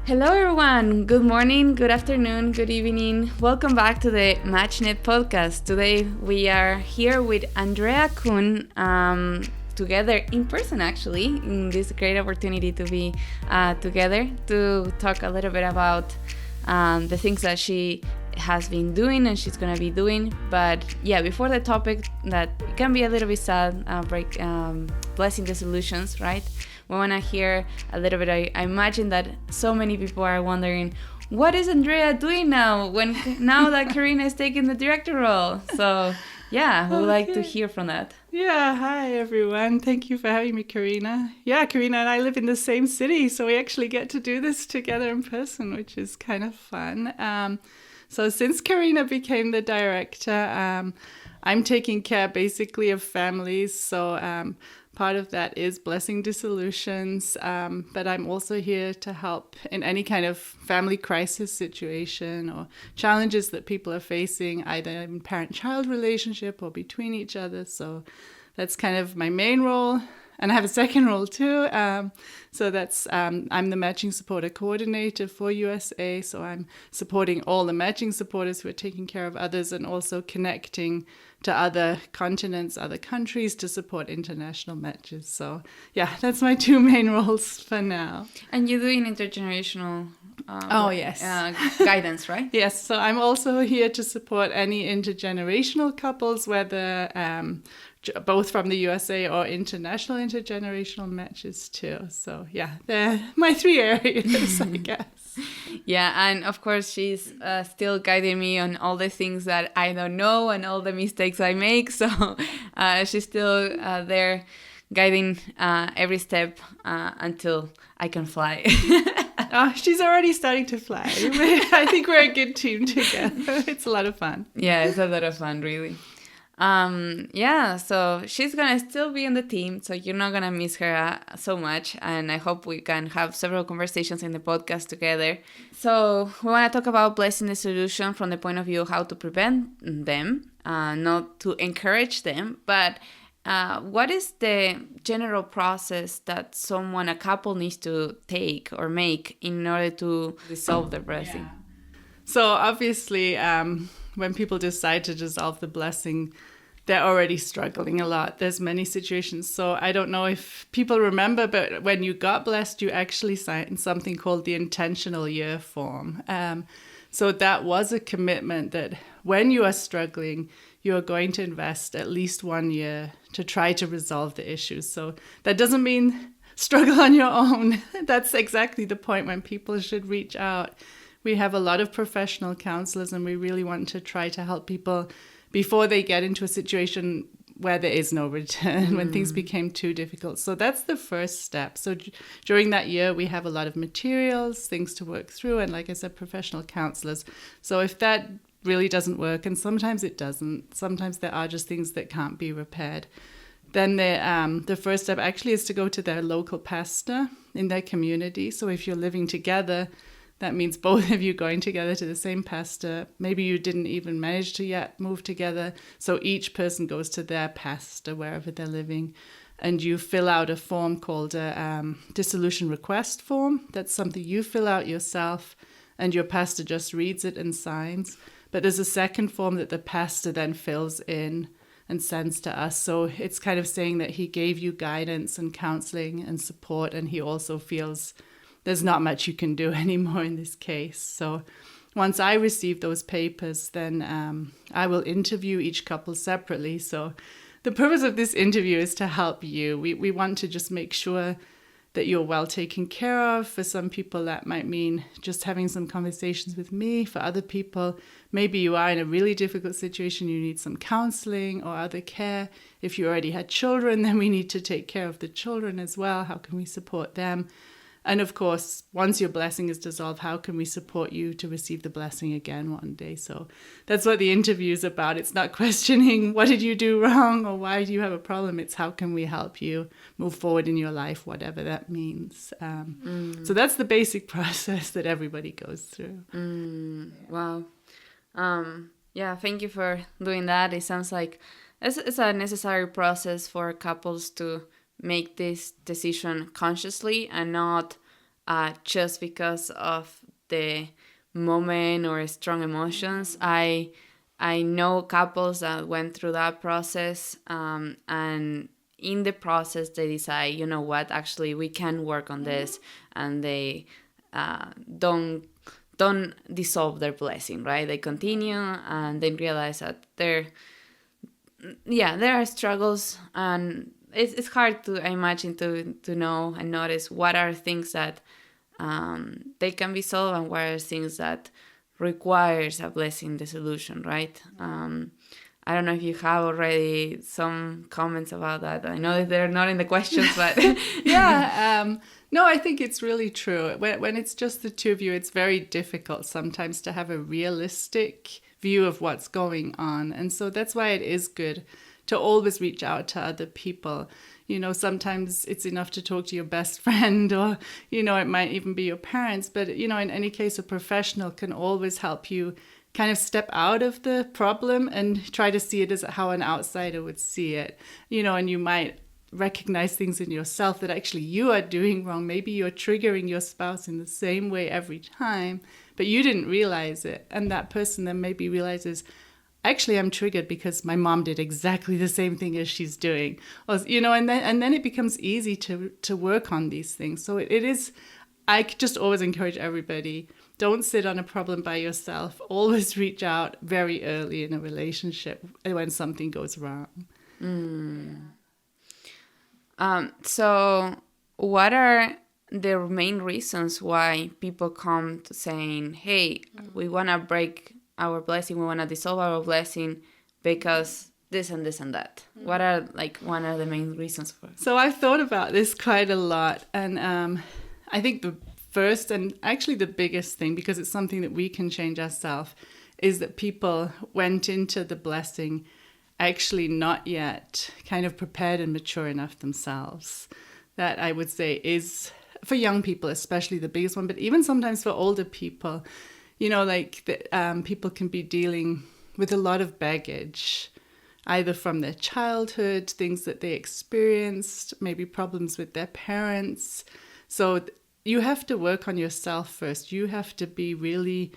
Hello everyone, good morning, good afternoon, good evening. Welcome back to the MatchNet podcast. Today we are here with Andrea Kuhn, together in person actually, in this great opportunity to be together to talk a little bit about the things that she has been doing and she's gonna be doing. But yeah, before the topic that can be a little bit sad, blessing dissolutions, right? We want to hear a little bit. I imagine that so many people are wondering, what is Andrea doing now now that Carina is taking the director role? So yeah, we would like to hear from that. Yeah, hi everyone. Thank you for having me, Carina. Yeah, Carina and I live in the same city, so we actually get to do this together in person, which is kind of fun. So since Carina became the director, I'm taking care basically of families. So part of that is blessing dissolutions, but I'm also here to help in any kind of family crisis situation or challenges that people are facing, either in parent-child relationship or between each other. So that's kind of my main role. And I have a second role too. So that's I'm the matching supporter coordinator for USA. So I'm supporting all the matching supporters who are taking care of others and also connecting to other continents, other countries to support international matches. So yeah, that's my two main roles for now. And you're doing intergenerational guidance, right? Yes, so I'm also here to support any intergenerational couples, whether both from the USA or international intergenerational matches too. So yeah, they're my three areas, I guess. Yeah, and of course she's still guiding me on all the things that I don't know and all the mistakes I make. So she's still there guiding every step until I can fly. Oh, she's already starting to fly. I think we're a good team together. It's a lot of fun. Yeah, it's a lot of fun, really. Yeah, so she's gonna still be on the team, so you're not gonna miss her so much, and I hope we can have several conversations in the podcast together. So we want to talk about blessing dissolution from the point of view of how to prevent them, not to encourage them, but what is the general process that a couple needs to take or make in order to dissolve the blessing? Yeah. So obviously, when people decide to dissolve the blessing, they're already struggling a lot. There's many situations. So I don't know if people remember, but when you got blessed, you actually signed something called the intentional year form. So that was a commitment that when you are struggling, you are going to invest at least 1 year to try to resolve the issues. So that doesn't mean struggle on your own. That's exactly the point when people should reach out. We have a lot of professional counselors, and we really want to try to help people before they get into a situation where there is no return, when things became too difficult. So that's the first step. So during that year, we have a lot of materials, things to work through, and like I said, professional counselors. So if that really doesn't work, and sometimes it doesn't, sometimes there are just things that can't be repaired, then the first step actually is to go to their local pastor in their community. So if you're living together, that means both of you going together to the same pastor. Maybe you didn't even manage to yet move together. So each person goes to their pastor wherever they're living. And you fill out a form called a dissolution request form. That's something you fill out yourself, and your pastor just reads it and signs. But there's a second form that the pastor then fills in and sends to us. So it's kind of saying that he gave you guidance and counseling and support, and he also feels there's not much you can do anymore in this case. So once I receive those papers, then I will interview each couple separately. So the purpose of this interview is to help you. We want to just make sure that you're well taken care of. For some people, that might mean just having some conversations with me. For other people, maybe you are in a really difficult situation, you need some counseling or other care. If you already had children, then we need to take care of the children as well. How can we support them? And of course, once your blessing is dissolved, how can we support you to receive the blessing again one day? So that's what the interview is about. It's not questioning what did you do wrong or why do you have a problem. It's how can we help you move forward in your life, whatever that means. So that's the basic process that everybody goes through. Wow. Yeah, thank you for doing that. It sounds like it's a necessary process for couples to make this decision consciously and not just because of the moment or strong emotions. I know couples that went through that process, and in the process they decide, you know what, actually we can work on this, and they don't dissolve their blessing, right? They continue, and then realize that there are struggles, and it's hard to, I imagine, to know and notice what are things that they can be solved and what are things that requires a blessing dissolution, right? I don't know if you have already some comments about that. I know that they're not in the questions, but no, I think it's really true. When it's just the two of you, it's very difficult sometimes to have a realistic view of what's going on. And so that's why it is good to always reach out to other people. You know, sometimes it's enough to talk to your best friend, or, you know, it might even be your parents. But, you know, in any case, a professional can always help you kind of step out of the problem and try to see it as how an outsider would see it. You know, and you might recognize things in yourself that actually you are doing wrong. Maybe you're triggering your spouse in the same way every time, but you didn't realize it. And that person then maybe realizes, actually, I'm triggered because my mom did exactly the same thing as she's doing. Or, you know, and then it becomes easy to work on these things. So it is, I just always encourage everybody, don't sit on a problem by yourself. Always reach out very early in a relationship when something goes wrong. So what are the main reasons why people come to saying, hey, we want to break our blessing, we want to dissolve our blessing because this and this and that? What are one of the main reasons for it? So I've thought about this quite a lot, and I think the first and actually the biggest thing, because it's something that we can change ourselves, is that people went into the blessing actually not yet kind of prepared and mature enough themselves. That, I would say, is for young people especially the biggest one, but even sometimes for older people. You know, people can be dealing with a lot of baggage, either from their childhood, things that they experienced, maybe problems with their parents. So you have to work on yourself first. You have to be really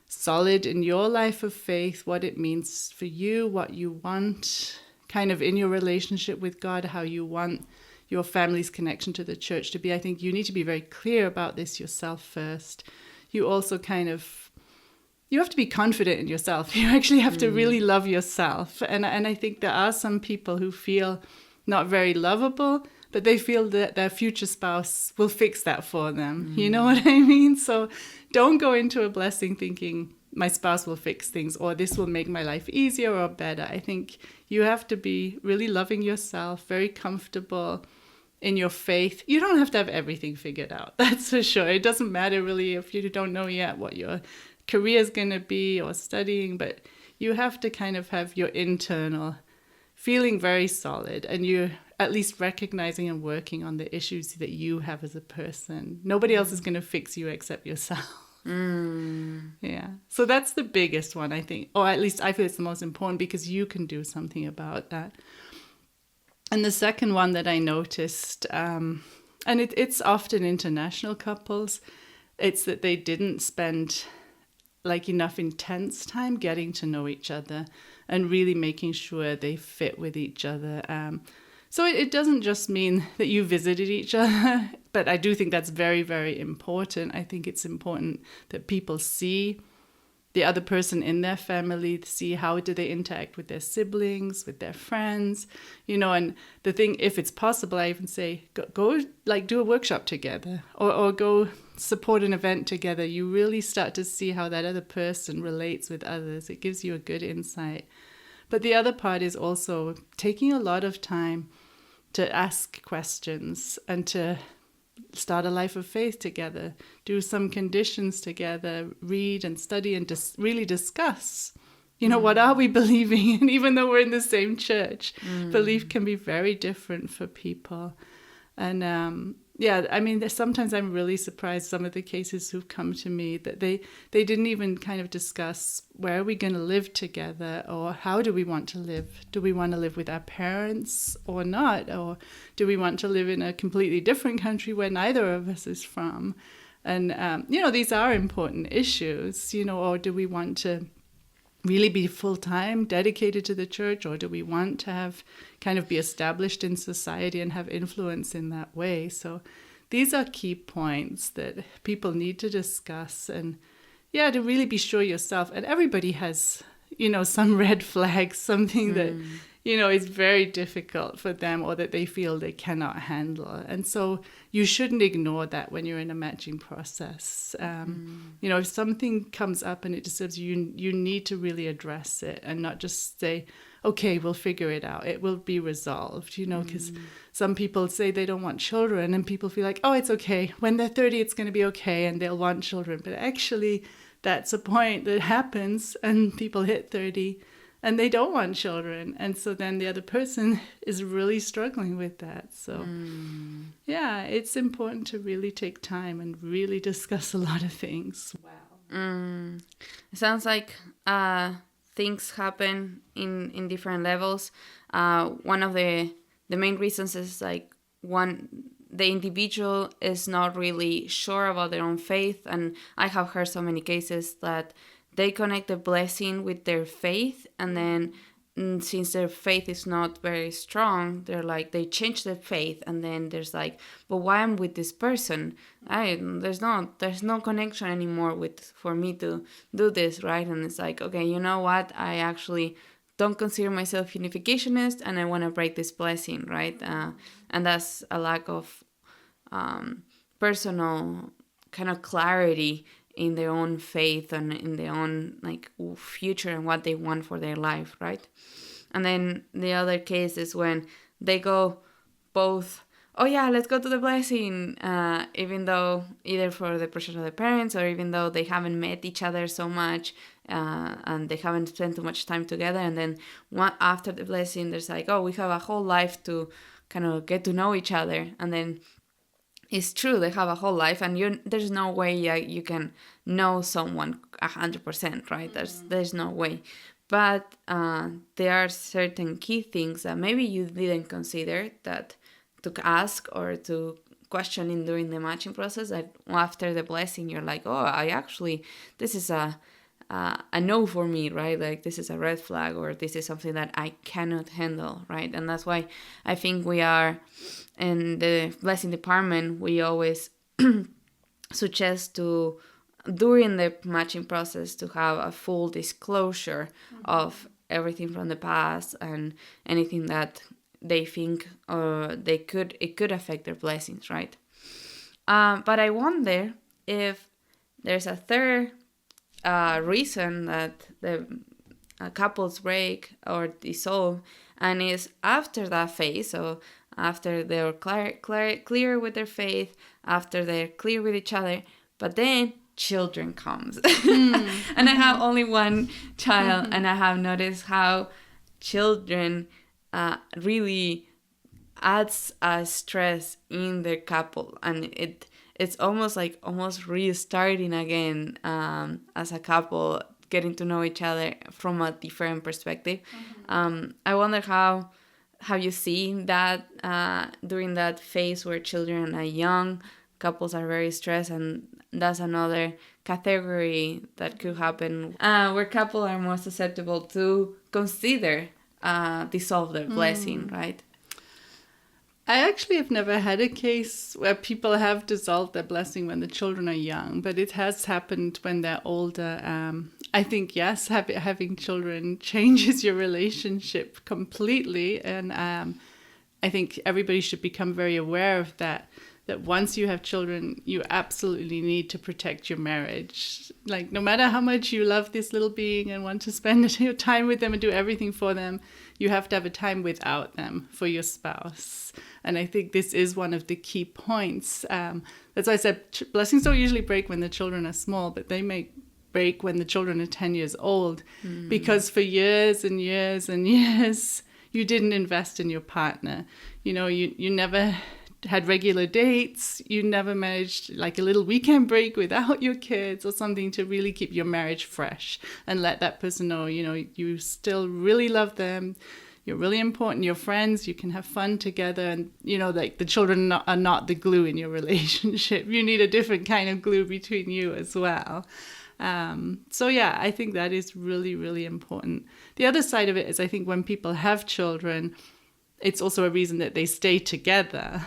solid in your life of faith, what it means for you, what you want, kind of in your relationship with God, how you want your family's connection to the church to be. I think you need to be very clear about this yourself first. You also you have to be confident in yourself. You actually have to really love yourself. And I think there are some people who feel not very lovable, but they feel that their future spouse will fix that for them. You know what I mean? So don't go into a blessing thinking my spouse will fix things or this will make my life easier or better. I think you have to be really loving yourself, very comfortable in your faith. You don't have to have everything figured out. That's for sure. It doesn't matter really if you don't know yet what your career is going to be or studying, but you have to kind of have your internal feeling very solid, and you're at least recognizing and working on the issues that you have as a person. Nobody else is going to fix you except yourself. Yeah. So that's the biggest one, I think, or at least I feel it's the most important, because you can do something about that. And the second one that I noticed, and it's often international couples, it's that they didn't spend enough intense time getting to know each other and really making sure they fit with each other. So it doesn't just mean that you visited each other, but I do think that's very, very important. I think it's important that people see the other person in their family, see how do they interact with their siblings, with their friends, and the thing, if it's possible, I even say, go do a workshop together or go support an event together. You really start to see how that other person relates with others. It gives you a good insight. But the other part is also taking a lot of time to ask questions and to start a life of faith together, do some conditions together, read and study and really discuss, what are we believing? And even though we're in the same church, belief can be very different for people. And sometimes I'm really surprised some of the cases who've come to me that they didn't even kind of discuss where are we going to live together, or how do we want to live? Do we want to live with our parents or not? Or do we want to live in a completely different country where neither of us is from? And, these are important issues, or do we want to really be full-time dedicated to the church, or do we want to have kind of be established in society and have influence in that way? So these are key points that people need to discuss, and to really be sure yourself. And everybody has, some red flags, something that, is very difficult for them or that they feel they cannot handle. And so you shouldn't ignore that when you're in a matching process. If something comes up and it disturbs you, you need to really address it and not just say, okay, we'll figure it out. It will be resolved, because some people say they don't want children and people feel like, oh, it's okay. When they're 30, it's going to be okay and they'll want children. But actually, that's a point that happens and people hit 30 and they don't want children. And so then the other person is really struggling with that. So, it's important to really take time and really discuss a lot of things. Wow. It sounds like things happen in different levels. One of the main reasons is the individual is not really sure about their own faith. And I have heard so many cases that they connect the blessing with their faith, and then since their faith is not very strong, they change their faith, and then there's but why I'm with this person? There's no connection anymore for me to do this, right? And it's okay, you know what? I actually don't consider myself unificationist, and I want to break this blessing, right? And that's a lack of personal kind of clarity in their own faith and in their own future and what they want for their life, right? And then the other case is when they go both, oh yeah, let's go to the blessing, even though either for the pressure of the parents or even though they haven't met each other so much and they haven't spent too much time together. And then after the blessing, there's oh, we have a whole life to kind of get to know each other. And then it's true, they have a whole life, and there's no way you can know someone 100%, right? There's no way. But there are certain key things that maybe you didn't consider that to ask or to question during the matching process, that after the blessing, you're oh, this is a no for me, right? This is a red flag, or this is something that I cannot handle, right? And that's why I think we are in the blessing department, we always suggest to, during the matching process, to have a full disclosure of everything from the past and anything that they think it could affect their blessings, right? But I wonder if there's a third reason that the couples break or dissolve, and is after that phase. So after they're clear with their faith, after they're clear with each other, but then children comes. And I have only one child, and I have noticed how children really adds a stress in the couple, and it's almost restarting again as a couple, getting to know each other from a different perspective. I wonder how you see that during that phase where children are young, couples are very stressed, and that's another category that could happen where couples are more susceptible to consider dissolve their blessing, right? I actually have never had a case where people have dissolved their blessing when the children are young, but it has happened when they're older. I think, yes, having children changes your relationship completely. And I think everybody should become very aware of that once you have children, you absolutely need to protect your marriage. No matter how much you love this little being and want to spend your time with them and do everything for them, you have to have a time without them for your spouse. And I think this is one of the key points. That's why I said blessings don't usually break when the children are small, but they may break when the children are 10 years old, because for years and years and years, you didn't invest in your partner. You never had regular dates. You never managed a little weekend break without your kids or something to really keep your marriage fresh and let that person know, you still really love them. you're really important, you're friends, you can have fun together, and like the children are not the glue in your relationship. You need a different kind of glue between you as well. So yeah, I think that is really, really important. The other side of it is, I think when people have children, it's also a reason that they stay together.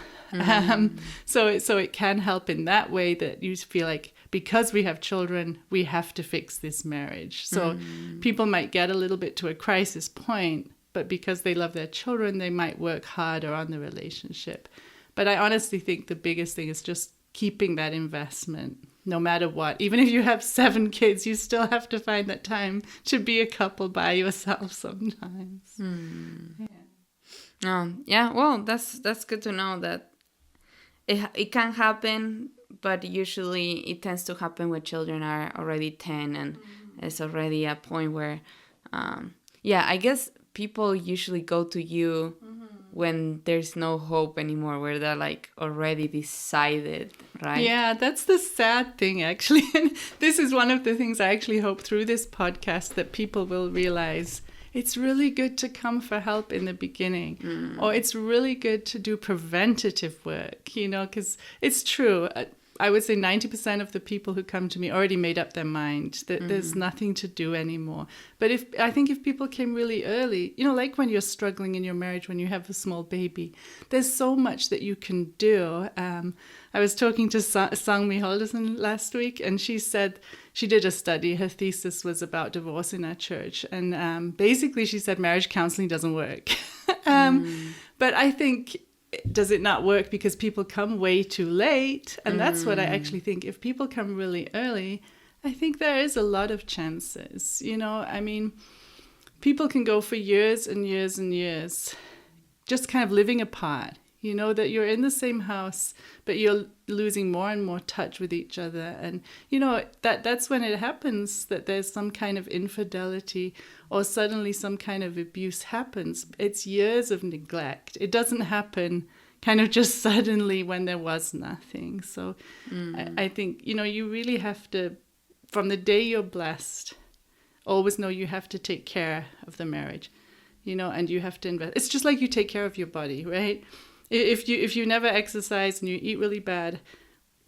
So it can help in that way, that you feel like, because we have children, we have to fix this marriage. So people might get a little bit to a crisis point, but because they love their children, they might work harder on the relationship. But I honestly think the biggest thing is just keeping that investment, no matter what. Even if you have 7 kids, you still have to find that time to be a couple by yourself sometimes. Yeah, well, that's good to know that it can happen, but usually it tends to happen when children are already 10 and it's already a point where, I guess people usually go to you when there's no hope anymore, where they're like already decided, right? Yeah, that's the sad thing, actually. And this is one of the things I actually hope through this podcast, that people will realize it's really good to come for help in the beginning, or it's really good to do preventative work, because it's true. I would say 90% of the people who come to me already made up their mind that there's nothing to do anymore. But I think if people came really early, like when you're struggling in your marriage, when you have a small baby, there's so much that you can do. I was talking to Sangmi Holderson last week, and she said she did a study. Her thesis was about divorce in our church. And basically she said marriage counseling doesn't work. But I think, does it not work because people come way too late? And that's what I actually think. If people come really early, I think there is a lot of chances. I mean, people can go for years and years and years just kind of living apart. That you're in the same house, but you're losing more and more touch with each other. And, that's when it happens, that there's some kind of infidelity or suddenly some kind of abuse happens. It's years of neglect. It doesn't happen kind of just suddenly when there was nothing. So I think, you really have to, from the day you're blessed, always know you have to take care of the marriage, and you have to invest. It's just like you take care of your body, right? If you never exercise and you eat really bad,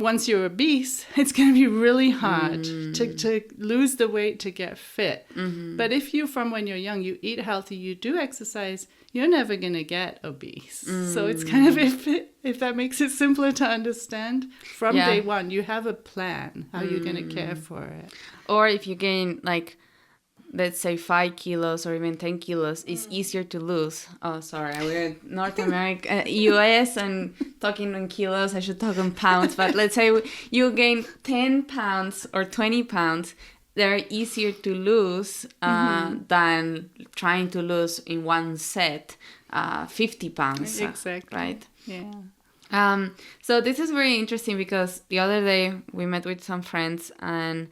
once you're obese, it's going to be really hard to lose the weight to get fit. But if you, from when you're young, you eat healthy, you do exercise, you're never going to get obese. So it's kind of, if that makes it simpler to understand, from day one, you have a plan how you're going to care for it. Or if you gain, let's say 5 kilos or even 10 kilos, it's easier to lose. Oh, sorry, we're North America, US, and talking in kilos, I should talk in pounds. But let's say you gain 10 pounds or 20 pounds, they're easier to lose than trying to lose in one set 50 pounds. Exactly. Right? Yeah. So this is very interesting because the other day we met with some friends, and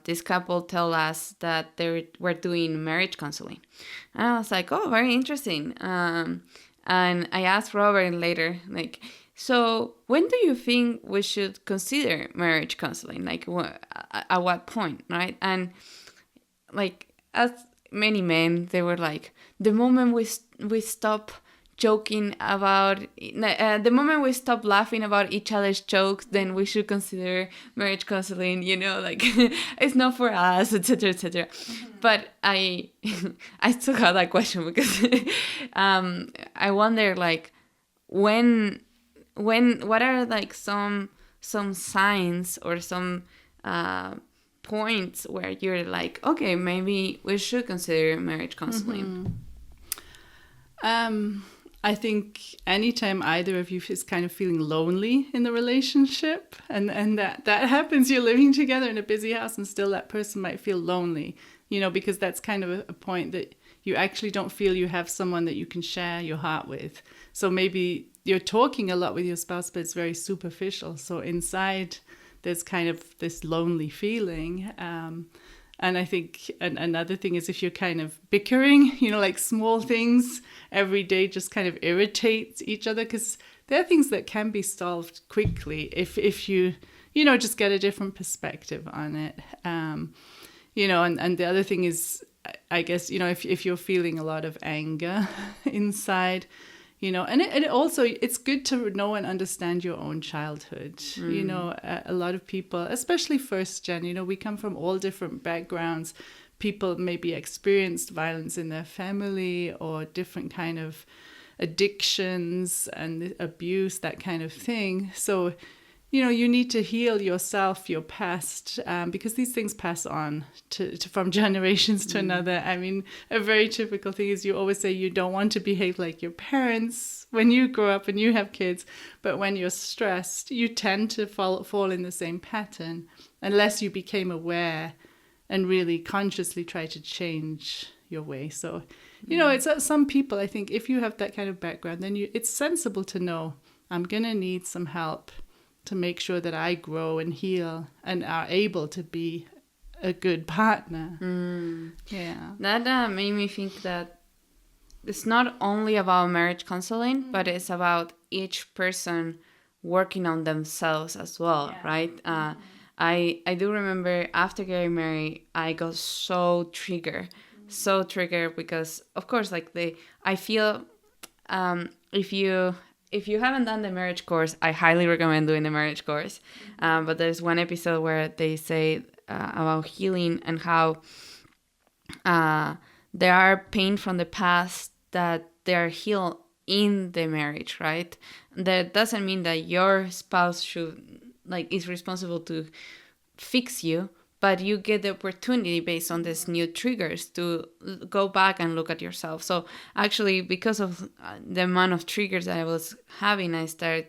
this couple told us that they were doing marriage counseling. And I was like, oh, very interesting. And I asked Robert later, so when do you think we should consider marriage counseling? At what point, right? And as many men, they were like, the moment we stop joking about, the moment we stop laughing about each other's jokes, then we should consider marriage counseling, it's not for us, etc., etc. But I still have that question because I wonder, what are some signs or some points where you're like, okay, maybe we should consider marriage counseling. I think anytime either of you is kind of feeling lonely in the relationship, and that happens, you're living together in a busy house and still that person might feel lonely, because that's kind of a point that you actually don't feel you have someone that you can share your heart with. So maybe you're talking a lot with your spouse, but it's very superficial. So inside there's kind of this lonely feeling. And I think another thing is if you're kind of bickering, small things every day just kind of irritates each other, because there are things that can be solved quickly if you, just get a different perspective on it. And the other thing is, I guess, if you're feeling a lot of anger inside, and it also, it's good to know and understand your own childhood. A lot of people, especially first gen, we come from all different backgrounds. People maybe experienced violence in their family or different kind of addictions and abuse, that kind of thing. So, you need to heal yourself, your past, because these things pass on to from generations to another. I mean, a very typical thing is you always say you don't want to behave like your parents when you grow up and you have kids, but when you're stressed, you tend to fall in the same pattern unless you became aware and really consciously try to change your way. So, it's some people, I think, if you have that kind of background, then it's sensible to know, I'm going to need some help to make sure that I grow and heal and are able to be a good partner. Yeah. That made me think that it's not only about marriage counseling, but it's about each person working on themselves as well, right? I do remember after getting married, I got so triggered because, of course, I feel if you haven't done the marriage course, I highly recommend doing the marriage course. But there's one episode where they say about healing and how there are pain from the past that they are healed in the marriage, right? That doesn't mean that your spouse is responsible to fix you, but you get the opportunity based on these new triggers to go back and look at yourself. So actually, because of the amount of triggers that I was having, I started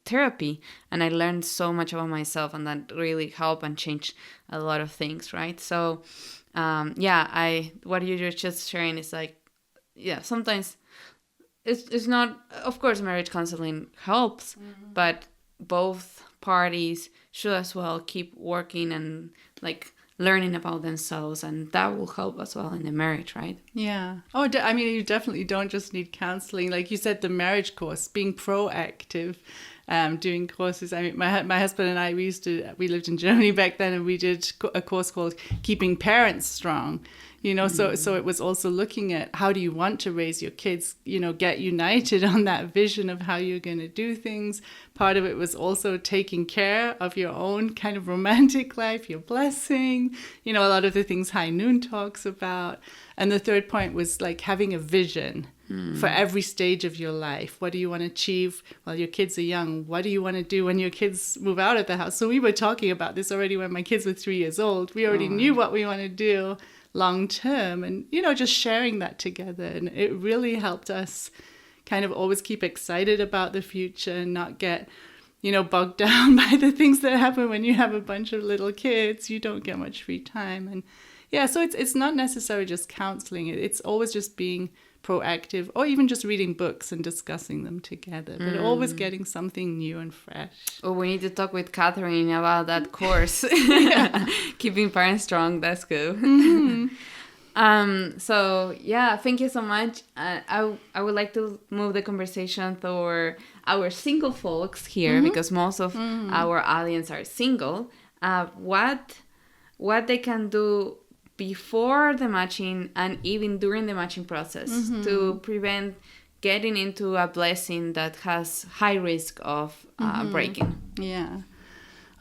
therapy and I learned so much about myself, and that really helped and changed a lot of things, right? So what you're just sharing is sometimes it's not, of course, marriage counseling helps, but both parties should as well keep working and learning about themselves, and that will help as well in the marriage, right? Yeah. Oh, I mean, you definitely don't just need counseling. Like you said, the marriage course, being proactive, doing courses. I mean, my husband and I, we lived in Germany back then, and we did a course called Keeping Parents Strong. So it was also looking at how do you want to raise your kids, get united on that vision of how you're going to do things. Part of it was also taking care of your own kind of romantic life, your blessing, a lot of the things High Noon talks about. And the third point was having a vision for every stage of your life. What do you want to achieve while your kids are young? What do you want to do when your kids move out of the house? So we were talking about this already when my kids were 3 years old. We already knew what we want to do long term, and just sharing that together, and it really helped us kind of always keep excited about the future and not get bogged down by the things that happen when you have a bunch of little kids. You don't get much free time. And so it's not necessarily just counseling, it's always just being proactive, or even just reading books and discussing them together, but always getting something new and fresh. Oh, we need to talk with Catherine about that course. Keeping Parents Strong, that's good. So thank you so much. I would like to move the conversation toward our single folks here, because most of our audience are single. What they can do before the matching and even during the matching process to prevent getting into a blessing that has high risk of breaking. Yeah.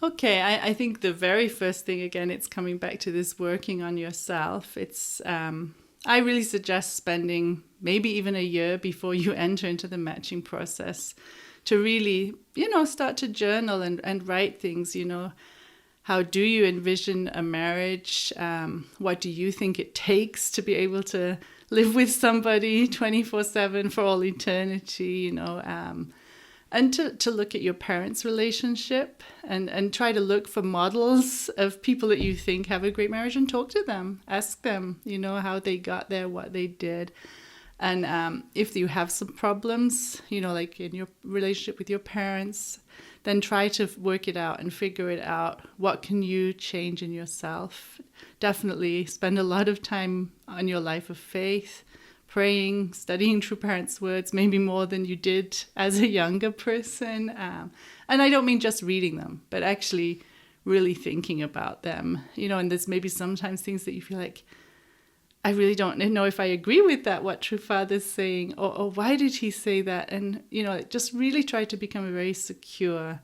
Okay, I think the very first thing, again, it's coming back to this working on yourself. It's I really suggest spending maybe even a year before you enter into the matching process to really, start to journal and write things, How do you envision a marriage? What do you think it takes to be able to live with somebody 24/7 for all eternity, And to look at your parents' relationship and try to look for models of people that you think have a great marriage and talk to them. Ask them, how they got there, what they did. And if you have some problems, like in your relationship with your parents, then try to work it out and figure it out. What can you change in yourself? Definitely spend a lot of time on your life of faith, praying, studying True Parents' words, maybe more than you did as a younger person. And I don't mean just reading them, but actually really thinking about them. And there's maybe sometimes things that you feel like, I really don't know if I agree with that, what True Father's saying, or why did he say that? And, just really try to become very secure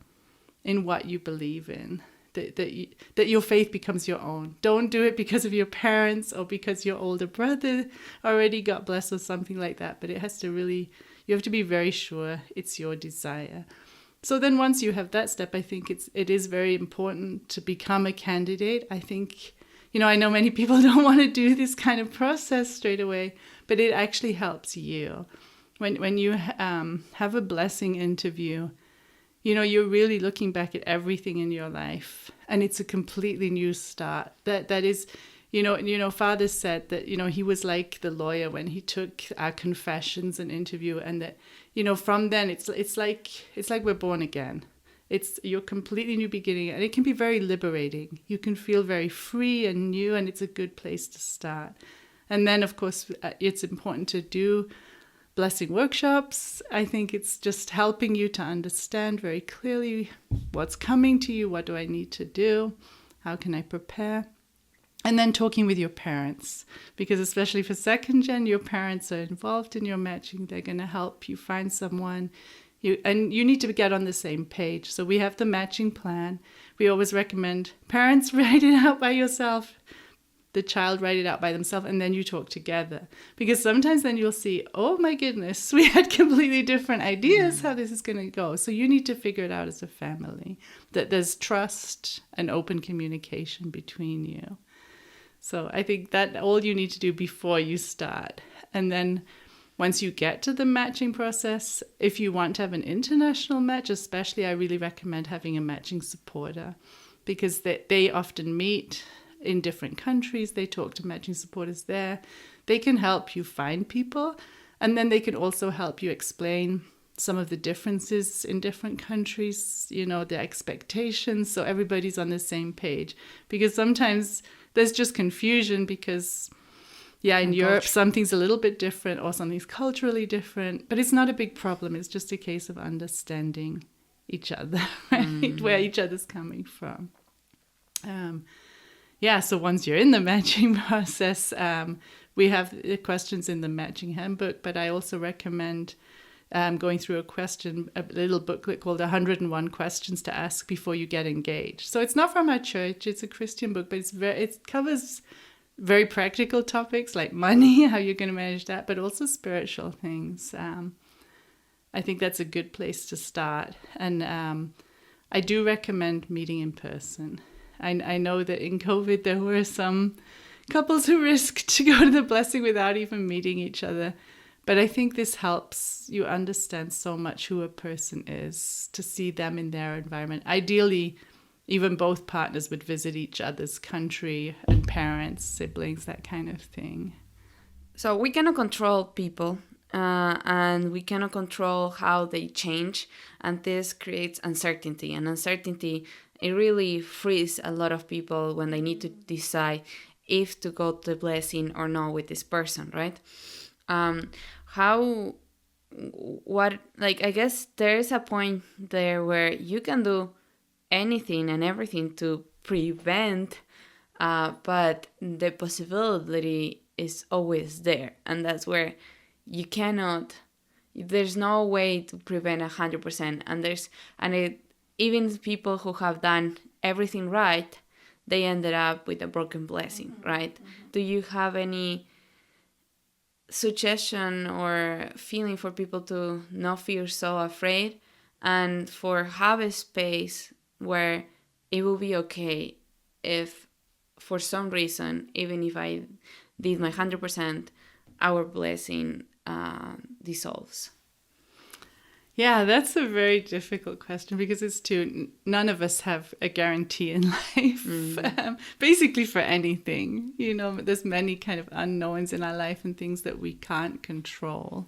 in what you believe in, that your faith becomes your own. Don't do it because of your parents or because your older brother already got blessed or something like that. But it has to really, you have to be very sure it's your desire. So then once you have that step, I think it is very important to become a candidate. I think, I know many people don't want to do this kind of process straight away, but it actually helps you. When you have a blessing interview, you're really looking back at everything in your life, and it's a completely new start. That is, Father said that, he was like the lawyer when he took our confessions and interview, and that, from then it's like we're born again. It's your completely new beginning, and it can be very liberating. You can feel very free and new, and it's a good place to start. And then, of course, it's important to do blessing workshops. I think it's just helping you to understand very clearly what's coming to you, what do I need to do, how can I prepare, and then talking with your parents, because especially for second gen, your parents are involved in your matching. They're going to help you find someone. You need to get on the same page. So we have the matching plan. We always recommend parents write it out by yourself, the child write it out by themselves, and then you talk together. Because sometimes then you'll see, oh my goodness, we had completely different ideas how this is going to go. So you need to figure it out as a family, that there's trust and open communication between you. So I think that all you need to do before you start. And then once you get to the matching process, if you want to have an international match, especially, I really recommend having a matching supporter, because they often meet in different countries. They talk to matching supporters there. They can help you find people, and then they can also help you explain some of the differences in different countries, the expectations, so everybody's on the same page. Because sometimes there's just confusion because, in Europe, something's a little bit different or something's culturally different, but it's not a big problem. It's just a case of understanding each other, right? Where each other's coming from. So once you're in the matching process, we have the questions in the matching handbook, but I also recommend going through a little booklet called 101 Questions to Ask Before You Get Engaged. So it's not from our church, it's a Christian book, but it covers very practical topics like money, how you're going to manage that, but also spiritual things. I think that's a good place to start. And I do recommend meeting in person. I know that in COVID there were some couples who risked to go to the blessing without even meeting each other. But I think this helps you understand so much who a person is, to see them in their environment. Ideally, even both partners would visit each other's country and parents, siblings, that kind of thing. So we cannot control people, and we cannot control how they change. And this creates uncertainty. And uncertainty, it really frees a lot of people when they need to decide if to go to the blessing or not with this person, right? I guess there is a point there where you can do anything and everything to prevent, but the possibility is always there. And that's where you cannot, there's no way to prevent 100%. Even people who have done everything right, they ended up with a broken blessing, right? Do you have any suggestion or feeling for people to not feel so afraid, and for have a space where it will be okay if for some reason, even if I did my 100%, our blessing dissolves? Yeah, that's a very difficult question, because none of us have a guarantee in life, basically for anything. There's many kind of unknowns in our life and things that we can't control.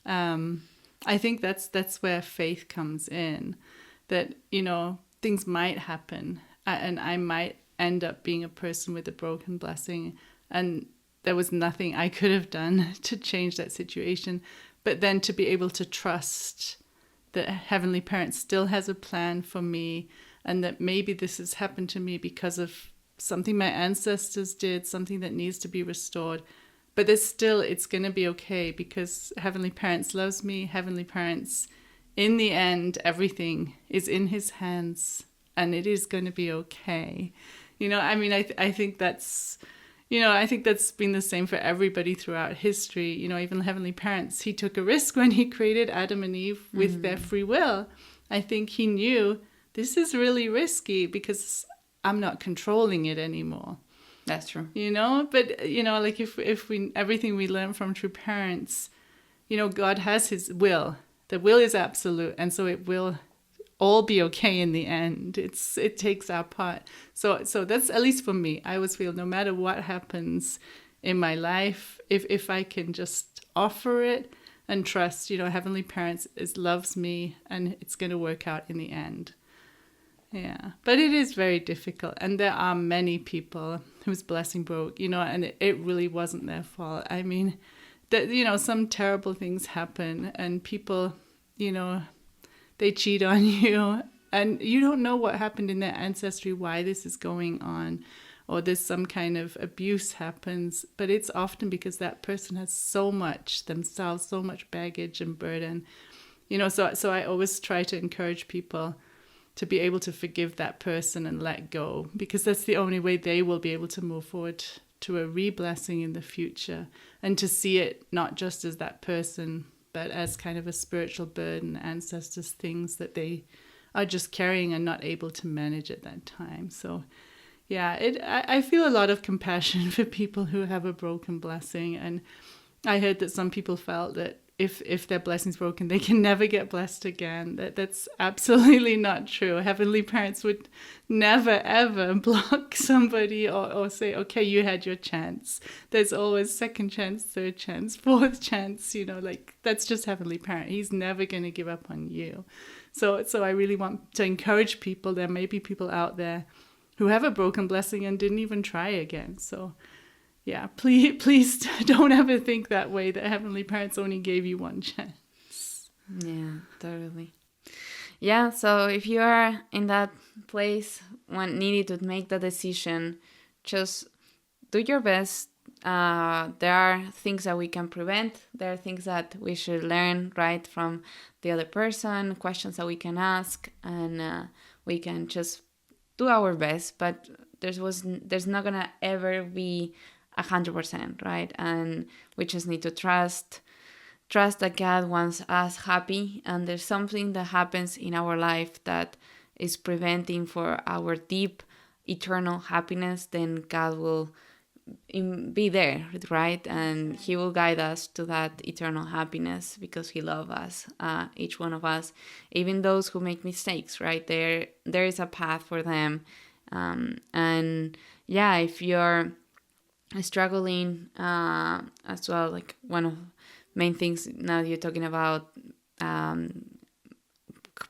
I think that's where faith comes in, that, things might happen, and I might end up being a person with a broken blessing, and there was nothing I could have done to change that situation. But then to be able to trust that Heavenly Parent still has a plan for me, and that maybe this has happened to me because of something my ancestors did, something that needs to be restored. But there's still, it's going to be okay, because Heavenly Parents loves me. Heavenly Parents, in the end, everything is in his hands, and it is going to be okay. I mean, I think that's, I think that's been the same for everybody throughout history. Even Heavenly Parents, he took a risk when he created Adam and Eve with their free will. I think he knew this is really risky because I'm not controlling it anymore. That's true. But, like if we, everything we learn from true parents, God has his will. The will is absolute. And so it will all be okay in the end. It takes our part. So that's, at least for me, I always feel no matter what happens in my life, if I can just offer it and trust, Heavenly Parents loves me, and it's going to work out in the end. Yeah, but it is very difficult, and there are many people whose blessing broke, and it really wasn't their fault. I mean, some terrible things happen, and people, they cheat on you, and you don't know what happened in their ancestry, why this is going on, or there's some kind of abuse happens, but it's often because that person has so much themselves, so much baggage and burden, so I always try to encourage people to be able to forgive that person and let go, because that's the only way they will be able to move forward to a re-blessing in the future, and to see it not just as that person, but as kind of a spiritual burden, ancestors, things that they are just carrying and not able to manage at that time. So yeah, I feel a lot of compassion for people who have a broken blessing. And I heard that some people felt that if their blessing's broken, they can never get blessed again. That's absolutely not true. Heavenly Parents would never, ever block somebody or say, okay, you had your chance. There's always second chance, third chance, fourth chance, that's just Heavenly Parent. He's never going to give up on you. So I really want to encourage people. There may be people out there who have a broken blessing and didn't even try again. So yeah, please don't ever think that way, that Heavenly Parents only gave you one chance. Yeah, totally. Yeah, so if you are in that place when needed to make the decision, just do your best. There are things that we can prevent. There are things that we should learn, right, from the other person, questions that we can ask, and we can just do our best. But there's not gonna ever be 100%, right? And we just need to trust that God wants us happy, and there's something that happens in our life that is preventing for our deep eternal happiness, then God will be there, right? And he will guide us to that eternal happiness, because he loves us, each one of us, even those who make mistakes, right? There is a path for them. And yeah, if you're struggling as well, like one of main things now you're talking about,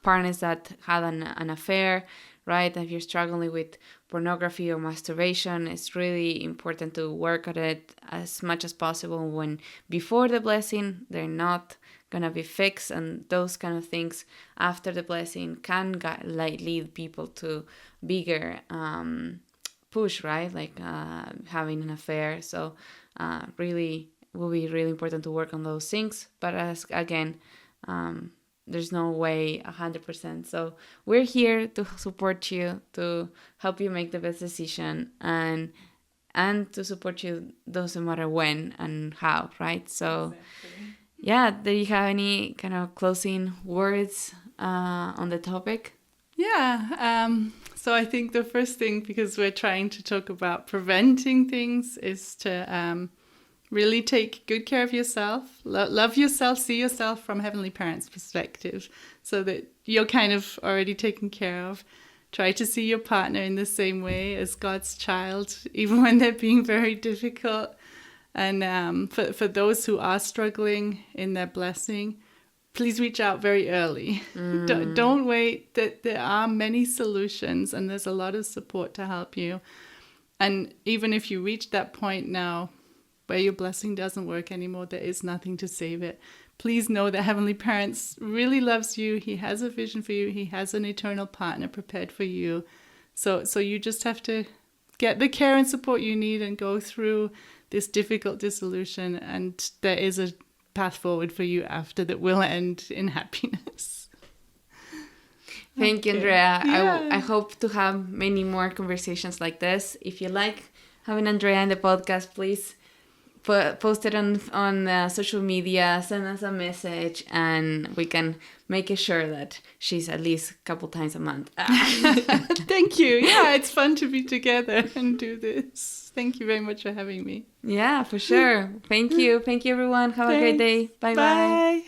partners that had an affair, right? If you're struggling with pornography or masturbation, it's really important to work at it as much as possible when before the blessing. They're not gonna be fixed, and those kind of things after the blessing can lead people to bigger push, right? Like having an affair. So really will be really important to work on those things. But there's no way 100%. So we're here to support you, to help you make the best decision, and to support you doesn't matter when and how, right? So exactly. Yeah, do you have any kind of closing words on the topic? Yeah, so I think the first thing, because we're trying to talk about preventing things, is to really take good care of yourself, love yourself, see yourself from Heavenly Parents' perspective, so that you're kind of already taken care of. Try to see your partner in the same way as God's child, even when they're being very difficult. And for those who are struggling in their blessing, please reach out very early. Don't wait. That there are many solutions, and there's a lot of support to help you. And even if you reach that point now where your blessing doesn't work anymore, there is nothing to save it. Please know that Heavenly Parents really loves you. He has a vision for you. He has an eternal partner prepared for you. So you just have to get the care and support you need and go through this difficult dissolution. And there is a path forward for you after that will end in happiness. Thank you, Andrea. Yeah. I hope to have many more conversations like this. If you like having Andrea in the podcast, please post it on social media, send us a message, and we can make sure that she's at least a couple times a month. Thank you. Yeah, it's fun to be together and do this. Thank you very much for having me. Yeah, for sure. Thank you. Thank you, everyone. Have a great day. Bye-bye. Bye.